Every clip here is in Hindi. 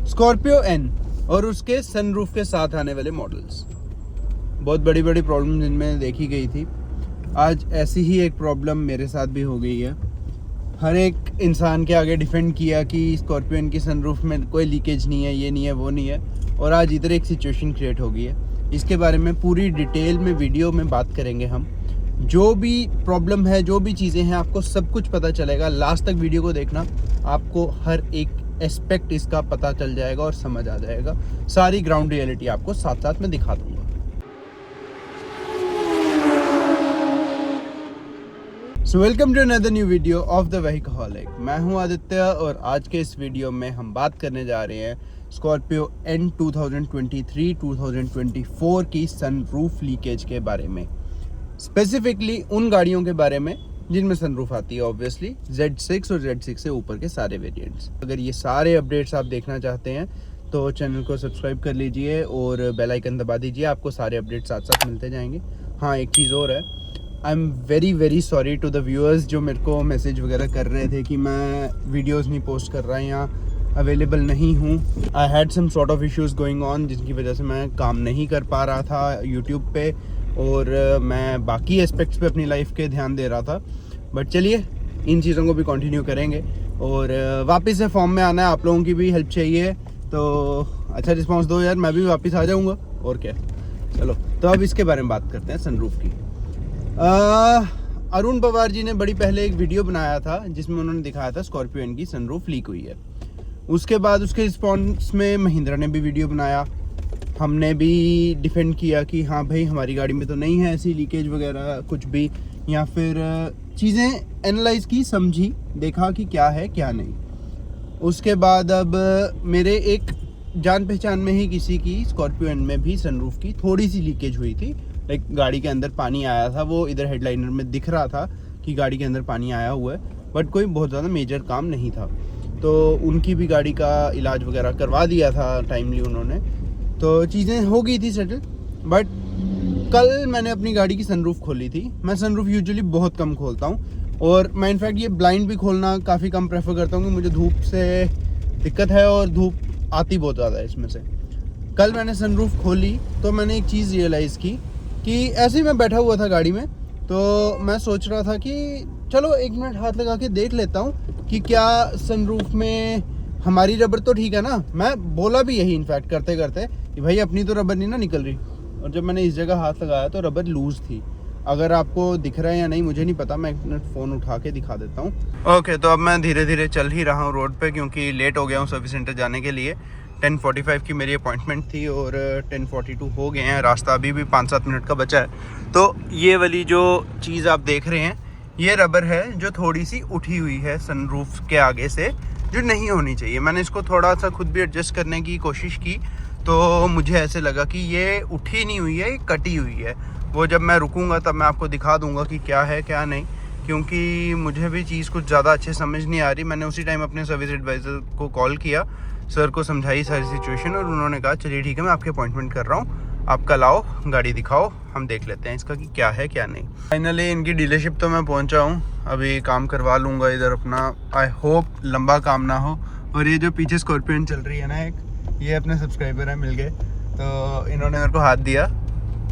स्कॉर्पियो एन और उसके सनरूफ के साथ आने वाले मॉडल्स। बहुत बड़ी बड़ी प्रॉब्लम जिनमें देखी गई थी, आज ऐसी ही एक प्रॉब्लम मेरे साथ भी हो गई है। हर एक इंसान के आगे डिफेंड किया कि स्कॉर्पियो एन की सनरूफ में कोई लीकेज नहीं है, ये नहीं है, वो नहीं है, और आज इधर एक सिचुएशन क्रिएट हो गई है। इसके बारे में पूरी डिटेल में वीडियो में बात करेंगे हम। जो भी प्रॉब्लम है, जो भी चीज़ें हैं, आपको सब कुछ पता चलेगा। लास्ट तक वीडियो को देखना, आपको हर एक एस्पेक्ट इसका पता चल जाएगा और समझ आ जाएगा। सारी ग्राउंड रियलिटी आपको साथ साथ में दिखा दूंगा। So welcome to another new video of the Wheelaholic. मैं हूं आदित्य और आज के इस वीडियो में हम बात करने जा रहे हैं स्कॉर्पियो एन 2023-2024 की सनरूफ लीकेज के बारे में। स्पेसिफिकली उन गाड़ियों के बारे में जिनमें सनरूफ आती है, ऑब्वियसली Z6 और Z6 से ऊपर के सारे वेरिएंट्स। अगर ये सारे अपडेट्स आप देखना चाहते हैं तो चैनल को सब्सक्राइब कर लीजिए और बेल आइकन दबा दीजिए, आपको सारे अपडेट्स साथ साथ मिलते जाएंगे। हाँ, एक चीज़ और है, I am very sorry to the viewers जो मेरे को मैसेज वगैरह कर रहे थे कि मैं वीडियोज़ नहीं पोस्ट कर रहा या अवेलेबल नहीं हूँ। I had some sort of issues going on, जिसकी वजह से मैं काम नहीं कर पा रहा था यूट्यूब पे और मैं बाकी एस्पेक्ट्स पे अपनी लाइफ के ध्यान दे रहा था। बट चलिए, इन चीज़ों को भी कंटिन्यू करेंगे और वापस से फॉर्म में आना है। आप लोगों की भी हेल्प चाहिए तो अच्छा रिस्पांस दो यार, मैं भी वापस आ जाऊँगा और क्या। चलो, तो अब इसके बारे में बात करते हैं सनरूफ की। अरुण पवार जी ने बड़ी पहले एक वीडियो बनाया था जिसमें उन्होंने दिखाया था स्कॉर्पियो एन की सनरूफ लीक हुई है। उसके बाद उसके रिस्पॉन्स में महिंद्रा ने भी वीडियो बनाया, हमने भी डिफेंड किया कि हाँ भाई, हमारी गाड़ी में तो नहीं है ऐसी लीकेज वगैरह कुछ भी, या फिर चीज़ें एनालाइज की, समझी, देखा कि क्या है क्या नहीं। उसके बाद अब मेरे एक जान पहचान में ही किसी की स्कॉर्पियो एन में भी सनरूफ की थोड़ी सी लीकेज हुई थी। लाइक गाड़ी के अंदर पानी आया था, वो इधर हेडलाइनर में दिख रहा था कि गाड़ी के अंदर पानी आया हुआ है, बट कोई बहुत ज़्यादा मेजर काम नहीं था। तो उनकी भी गाड़ी का इलाज वगैरह करवा दिया था टाइमली उन्होंने, तो चीज़ें हो गई थी सेटल। बट कल मैंने अपनी गाड़ी की सनरूफ खोली थी। मैं सनरूफ यूजुअली बहुत कम खोलता हूँ और मैं इनफैक्ट ये ब्लाइंड भी खोलना काफ़ी कम प्रेफर करता हूँ कि मुझे धूप से दिक्कत है और धूप आती बहुत ज़्यादा है इसमें से। कल मैंने सनरूफ खोली तो मैंने एक चीज़ रियलाइज़ की कि ऐसे ही मैं बैठा हुआ था गाड़ी में, तो मैं सोच रहा था कि चलो 1 मिनट हाथ लगा के देख लेता हूँ कि क्या सनरूफ में हमारी रबर तो ठीक है ना। मैं बोला भी यही इनफैक्ट करते करते कि भाई अपनी तो रबर नहीं ना निकल रही, और जब मैंने इस जगह हाथ लगाया तो रबर लूज़ थी। अगर आपको दिख रहा है या नहीं मुझे नहीं पता, मैं एक मिनट फ़ोन उठा के दिखा देता हूँ। ओके, तो अब मैं धीरे धीरे चल ही रहा हूँ रोड पे क्योंकि लेट हो गया हूँ सर्विस सेंटर जाने के लिए। 10:45 की मेरी अपॉइंटमेंट थी और 10:42 हो गए हैं। रास्ता अभी भी 5-7 मिनट का बचा है। तो ये वाली जो चीज़ आप देख रहे हैं, ये रबर है जो थोड़ी सी उठी हुई है सनरूफ के आगे से, जो नहीं होनी चाहिए। मैंने इसको थोड़ा सा खुद भी एडजस्ट करने की कोशिश की तो मुझे ऐसे लगा कि ये उठी नहीं हुई है, ये कटी हुई है। वो जब मैं रुकूंगा तब मैं आपको दिखा दूंगा कि क्या है क्या नहीं, क्योंकि मुझे भी चीज़ कुछ ज़्यादा अच्छे समझ नहीं आ रही। मैंने उसी टाइम अपने सर्विस एडवाइज़र को कॉल किया, सर को समझाई सारी सिचुएशन और उन्होंने कहा चलिए ठीक है, मैं आपके अपॉइंटमेंट कर रहा हूँ, आप कल आओ, गाड़ी दिखाओ, हम देख लेते हैं इसका कि क्या है क्या नहीं। फाइनली इनकी डीलरशिप तो मैं पहुँचा हूँ, अभी काम करवा लूँगा इधर अपना। आई होप लंबा काम ना हो। और ये जो पीछे स्कॉर्पियो चल रही है ना, एक ये अपने सब्सक्राइबर हैं, मिल गए, तो इन्होंने मेरे को हाथ दिया,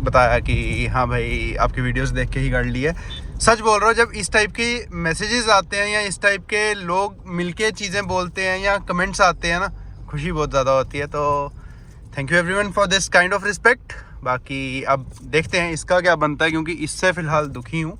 बताया कि हाँ भाई आपकी वीडियोस देख के ही गाड़ी ली है। सच बोल रहा हूँ, जब इस टाइप की मैसेजेस आते हैं या इस टाइप के लोग मिलके चीज़ें बोलते हैं या कमेंट्स आते हैं ना, खुशी बहुत ज़्यादा होती है। तो thank you everyone for this kind of respect. बाकी अब देखते हैं इसका क्या बनता है, क्योंकि इससे फ़िलहाल दुखी हूँ।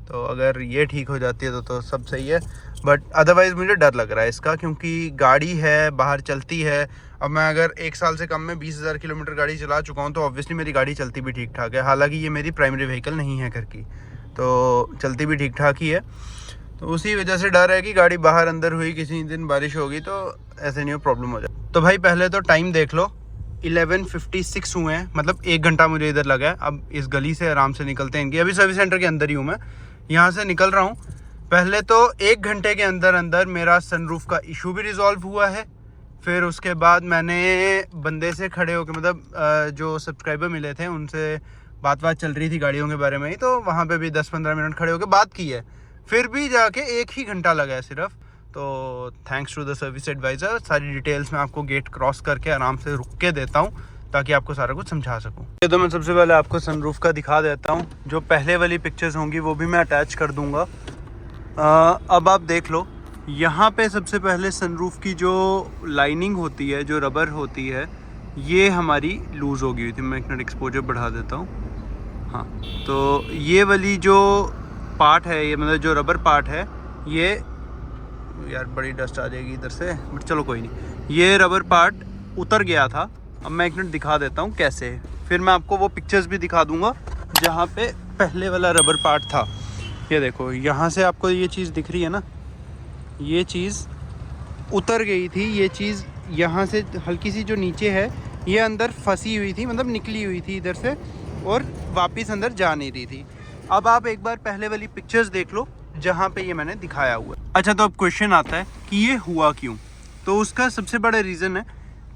तो अगर ये ठीक हो जाती है तो सब सही है, बट अदरवाइज़ मुझे डर लग रहा है इसका, क्योंकि गाड़ी है, बाहर चलती है। अब मैं अगर 1 साल से कम में 20,000 किलोमीटर गाड़ी चला चुका हूँ तो ऑब्वियसली मेरी गाड़ी चलती भी ठीक ठाक है। हालांकि ये मेरी प्राइमरी व्हीकल नहीं है घर की, तो चलती भी ठीक ठाक ही है। तो उसी वजह से डर है कि गाड़ी बाहर अंदर हुई, किसी दिन बारिश होगी तो ऐसे नहीं हो, प्रॉब्लम हो जाए। तो भाई पहले तो टाइम देख लो, 11:56 हुए हैं, मतलब 1 घंटा मुझे इधर लगा है। अब इस गली से आराम से निकलते हैं इनकी, अभी सर्विस सेंटर के अंदर ही हूँ मैं, यहाँ से निकल रहा हूँ। पहले तो 1 घंटे के अंदर अंदर मेरा सनरूफ का इशू भी रिजॉल्व हुआ है। फिर उसके बाद मैंने बंदे से खड़े होकर, मतलब जो सब्सक्राइबर मिले थे उनसे बात चल रही थी गाड़ियों के बारे में ही, तो वहाँ पे भी 10-15 मिनट खड़े होकर बात की है। फिर भी जाके 1 ही घंटा लगा है सिर्फ। तो thanks to the service advisor सारी डिटेल्स मैं आपको गेट क्रॉस करके आराम से रुक के देता हूँ ताकि आपको सारा कुछ समझा सकूँ। ये तो मैं सबसे पहले आपको सनरूफ का दिखा देता हूँ। जो पहले वाली पिक्चर्स होंगी वो भी मैं अटैच कर दूँगा। अब आप देख लो, यहाँ पे सबसे पहले सनरूफ की जो लाइनिंग होती है, जो रबर होती है, ये हमारी लूज़ हो गई हुई थी। मैं एक मिनट एक्सपोजर बढ़ा देता हूँ। हाँ, तो ये वाली जो पार्ट है, ये मतलब जो रबर पार्ट है, ये यार बड़ी डस्ट आ जाएगी इधर से, बट चलो कोई नहीं, ये रबर पार्ट उतर गया था। अब मैं एक मिनट दिखा देता हूँ कैसे, फिर मैं आपको वो पिक्चर्स भी दिखा दूँगा जहाँ पे पहले वाला रबर पार्ट था। ये देखो, यहाँ से आपको ये चीज़ दिख रही है ना, ये चीज़ उतर गई थी। ये चीज़ यहाँ से हल्की सी जो नीचे है, ये अंदर फंसी हुई थी, मतलब निकली हुई थी इधर से और वापस अंदर जा नहीं रही थी। अब आप एक बार पहले वाली पिक्चर्स देख लो जहाँ पे ये मैंने दिखाया हुआ है। अच्छा, तो अब क्वेश्चन आता है कि ये हुआ क्यों। तो उसका सबसे बड़ा रीज़न है,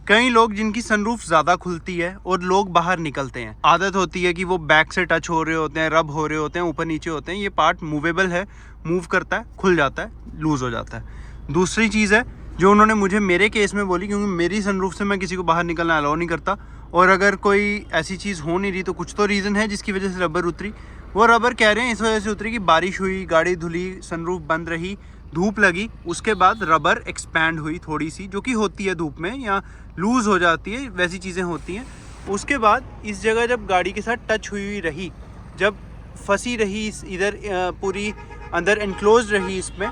कई लोग जिनकी सनरूफ ज़्यादा खुलती है और लोग बाहर निकलते हैं, आदत होती है कि वो बैक से टच हो रहे होते हैं, रब हो रहे होते हैं, ऊपर नीचे होते हैं। ये पार्ट मूवेबल है, मूव करता है, खुल जाता है, लूज़ हो जाता है। दूसरी चीज़ है जो उन्होंने मुझे मेरे केस में बोली, क्योंकि मेरी सनरूफ से मैं किसी को बाहर निकलना अलाउ नहीं करता, और अगर कोई ऐसी चीज़ हो नहीं रही तो कुछ तो रीज़न है जिसकी वजह से रबर उतरी। वो रबर कह रहे हैं इस वजह से उतरी कि बारिश हुई, गाड़ी धुली, सनरूफ बंद रही, धूप लगी, उसके बाद रबर एक्सपैंड हुई थोड़ी सी, जो कि होती है धूप में, या लूज़ हो जाती है, वैसी चीज़ें होती हैं। उसके बाद इस जगह जब गाड़ी के साथ टच हुई रही, जब फंसी रही इधर पूरी अंदर एनक्लोज रही इसमें,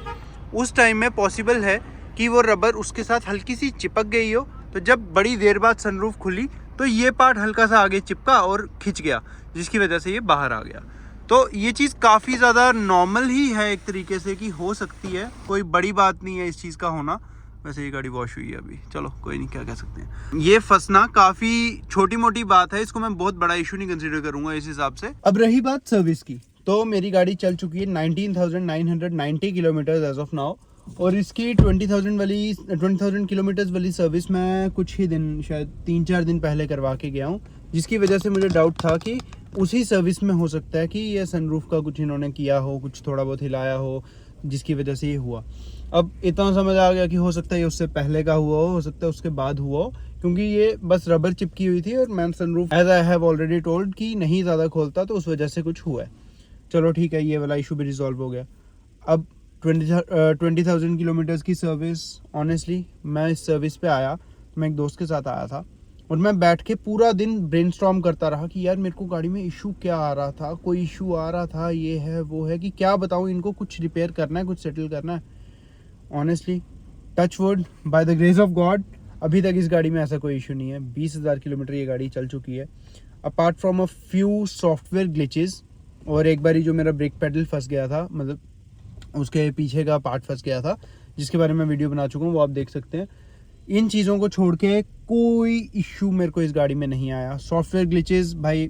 उस टाइम में पॉसिबल है कि वो रबर उसके साथ हल्की सी चिपक गई हो। तो जब बड़ी देर बाद सनरूफ खुली तो ये पार्ट हल्का सा आगे चिपका और खिंच गया, जिसकी वजह से ये बाहर आ गया। तो ये चीज़ काफ़ी ज़्यादा नॉर्मल ही है एक तरीके से, कि हो सकती है, कोई बड़ी बात नहीं है इस चीज़ का होना। वैसे ये गाड़ी वॉश हुई है अभी, चलो कोई नहीं, क्या कह सकते हैं। ये फंसना काफ़ी छोटी मोटी बात है, इसको मैं बहुत बड़ा इशू नहीं कंसीडर करूँगा इस हिसाब से। अब रही बात सर्विस की, तो मेरी गाड़ी चल चुकी है 19,990 किलोमीटर एज ऑफ नाउ, और इसकी 20,000 किलोमीटर्स वाली सर्विस मैं कुछ ही दिन, शायद 3-4 दिन पहले करवा के गया हूँ, जिसकी वजह से मुझे डाउट था कि उसी सर्विस में हो सकता है कि ये सनरूफ का कुछ इन्होंने किया हो, कुछ थोड़ा बहुत हिलाया हो, जिसकी वजह से ये हुआ। अब इतना समझ आ गया कि हो सकता है ये उससे पहले का हुआ हो सकता है उसके बाद हुआ हो, क्योंकि ये बस रबर चिपकी हुई थी और मैं sunroof as I have already told कि नहीं ज़्यादा खोलता, तो उस वजह से कुछ हुआ है। चलो ठीक है, ये वाला इशू भी रिजॉल्व हो गया। अब 20,000 किलोमीटर्स की सर्विस, ऑनेस्टली मैं इस सर्विस पे आया, मैं एक दोस्त के साथ आया था, और मैं बैठ के पूरा दिन ब्रेनस्टॉर्म करता रहा कि यार मेरे को गाड़ी में इशू क्या आ रहा था, कोई इशू आ रहा था, ये है वो है, कि क्या बताऊँ इनको, कुछ रिपेयर करना है, कुछ सेटल करना है। Honestly touch wood, by the grace of God, अभी तक इस गाड़ी में ऐसा कोई इशू नहीं है। 20,000 किलोमीटर ये गाड़ी चल चुकी है, apart from a few software glitches, और एक बारी जो मेरा ब्रेक पेडल फंस गया था, मतलब उसके पीछे का पार्ट फंस गया था, जिसके बारे में वीडियो बना चुका हूँ, वो आप देख सकते हैं। इन चीज़ों को छोड़ के कोई इशू मेरे को इस गाड़ी में नहीं आया। सॉफ्टवेयर ग्लिचेस भाई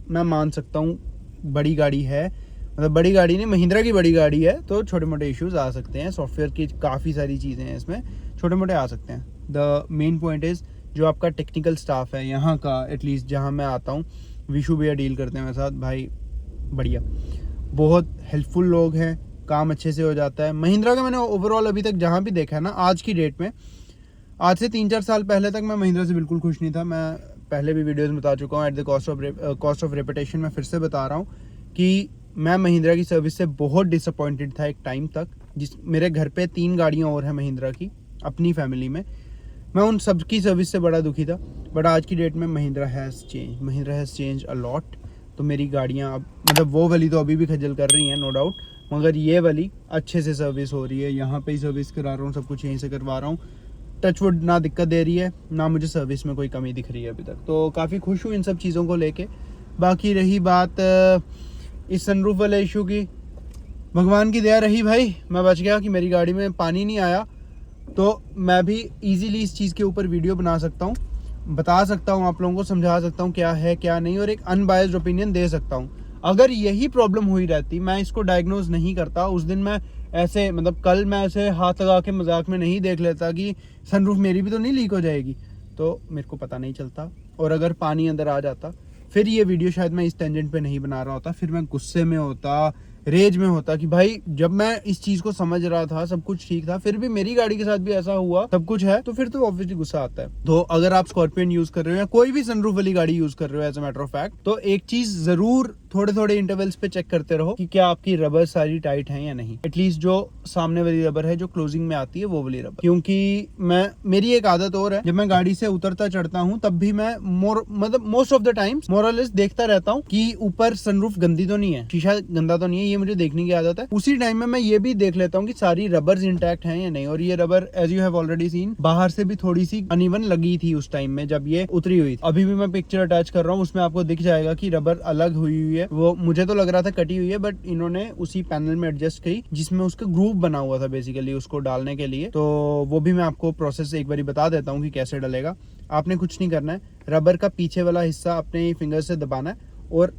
मैं मान सकता हूँ, बड़ी गाड़ी है, मतलब बड़ी गाड़ी नहीं, महिंद्रा की बड़ी गाड़ी है, तो छोटे मोटे इश्यूज आ सकते हैं। सॉफ्टवेयर की काफ़ी सारी चीज़ें हैं इसमें, छोटे मोटे आ सकते हैं। द मेन पॉइंट इज़ जो आपका टेक्निकल स्टाफ है यहाँ का, एटलीस्ट जहाँ मैं आता हूँ, विशु भैया डील करते हैं मेरे साथ, भाई बढ़िया, बहुत हेल्पफुल लोग हैं, काम अच्छे से हो जाता है। महिंद्रा का मैंने ओवरऑल अभी तक जहाँ भी देखा है ना, आज की डेट में, आज से 3-4 साल पहले तक मैं महिंद्रा से बिल्कुल खुश नहीं था। मैं पहले भी वीडियोस में बता चुका हूँ, at the cost of reputation मैं फिर से बता रहा हूँ कि मैं महिंद्रा की सर्विस से बहुत डिसअपॉइंटेड था एक टाइम तक। जिस मेरे घर पे 3 गाड़ियाँ और हैं महिंद्रा की अपनी फैमिली में, मैं उन सब की सर्विस से बड़ा दुखी था। बट आज की डेट में Mahindra has change a lot. तो मेरी गाड़ियाँ अब, मतलब वो वाली तो अभी भी खजल कर रही हैं नो डाउट, मगर ये वाली अच्छे से सर्विस हो रही है। यहाँ पे ही सर्विस करा रहा हूँ, सब कुछ यहीं से करवा रहा हूँ। टचवुड ना दिक्कत दे रही है, ना मुझे सर्विस में कोई कमी दिख रही है अभी तक, तो काफ़ी खुश हूँ इन सब चीज़ों को लेके। बाकी रही बात इस सनरूफ वाले इशू की, भगवान की दया रही भाई, मैं बच गया कि मेरी गाड़ी में पानी नहीं आया, तो मैं भी इजीली इस चीज़ के ऊपर वीडियो बना सकता हूँ, बता सकता हूँ आप लोगों को, समझा सकता हूँ क्या है क्या नहीं, और एक अनबायस्ड ओपिनियन दे सकता हूँ। अगर यही प्रॉब्लम हुई रहती, मैं इसको डायग्नोज नहीं करता उस दिन, मैं ऐसे, मतलब कल मैं ऐसे हाथ लगा के मजाक में नहीं देख लेता कि सनरूफ मेरी भी तो नहीं लीक हो जाएगी, तो मेरे को पता नहीं चलता। और अगर पानी अंदर आ जाता, फिर ये वीडियो शायद मैं इस टेंजेंट पे नहीं बना रहा होता, फिर मैं गुस्से में होता, रेज में होता कि भाई जब मैं इस चीज को समझ रहा था, सब कुछ ठीक था, फिर भी मेरी गाड़ी के साथ भी ऐसा हुआ, सब कुछ है, तो फिर तो ऑब्वियसली गुस्सा आता है। तो अगर आप स्कॉर्पियन यूज कर रहे हो या कोई भी सनरूफ वाली गाड़ी यूज कर रहे हो as a matter of fact, तो एक चीज जरूर थोड़े थोड़े इंटरवल्स पे चेक करते रहो कि क्या आपकी रबर सारी टाइट है या नहीं। एटलीस्ट जो सामने वाली रबर है जो क्लोजिंग में आती है वो वाली रबर। क्योंकि मेरी एक आदत और है, जब मैं गाड़ी से उतरता चढ़ता हूँ तब भी मैं most of the times more और लेस देखता रहता हूँ कि ऊपर सनरूफ गंदी तो नहीं है, शीशा गंदा तो नहीं है, ये मुझे देखने की आदत है। उसी टाइम में मैं ये भी देख लेता हूँ कि सारी रबर्स इंटैक्ट हैं या नहीं। और ये rubber as you have already seen बाहर से भी थोड़ी सी अनइवन लगी थी उस टाइम में जब ये उतरी हुई थी। अभी भी मैं पिक्चर अटैच कर रहा हूँ, उसमें आपको दिख जाएगा कि रबर अलग हुई है। वो मुझे तो लग रहा था कटी हुई है, बट इन्होंने उसी पैनल में एडजस्ट की जिसमें उसका ग्रूव बना हुआ था बेसिकली उसको डालने के लिए। तो वो भी मैं आपको प्रोसेस एक बार बता देता हूँ कि कैसे डलेगा। आपने कुछ नहीं करना है, रबर का पीछे वाला हिस्सा अपने फिंगर से दबाना है और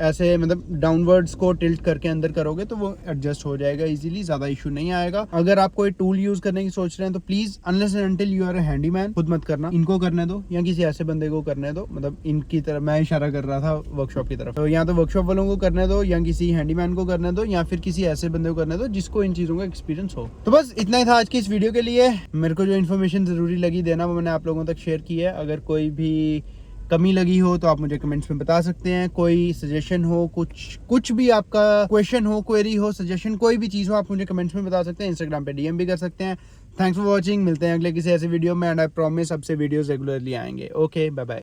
ऐसे मतलब डाउनवर्ड्स को टिल्ट करके अंदर करोगे तो वो एडजस्ट हो जाएगा इजीली, ज्यादा इशू नहीं आएगा। अगर आप कोई टूल यूज करने की सोच रहे हैं तो please unless and until you are a handyman खुद मत करना, इनको करने दो या किसी ऐसे बंदे को करने दो। मतलब इनकी तरफ मैं इशारा कर रहा था वर्कशॉप की तरफ, तो या तो वर्कशॉप वालों को करने दो या किसी हैंडीमैन को करने दो या फिर किसी ऐसे बंदे को करने दो जिसको इन चीजों का एक्सपीरियंस हो। तो बस इतना ही था आज की इस वीडियो के लिए। मेरे को जो इन्फॉर्मेशन जरूरी लगी देना वो मैंने आप लोगों तक शेयर की है। अगर कोई भी कमी लगी हो तो आप मुझे कमेंट्स में बता सकते हैं। कोई सजेशन हो, कुछ भी आपका क्वेश्चन हो, क्वेरी हो, सजेशन कोई भी चीज़ हो, आप मुझे कमेंट्स में बता सकते हैं। इंस्टाग्राम पे डीएम भी कर सकते हैं। Thanks for watching. मिलते हैं अगले किसी ऐसे वीडियो में एंड आई प्रॉमिस अब से वीडियोस रेगुलरली आएंगे। Okay, bye bye.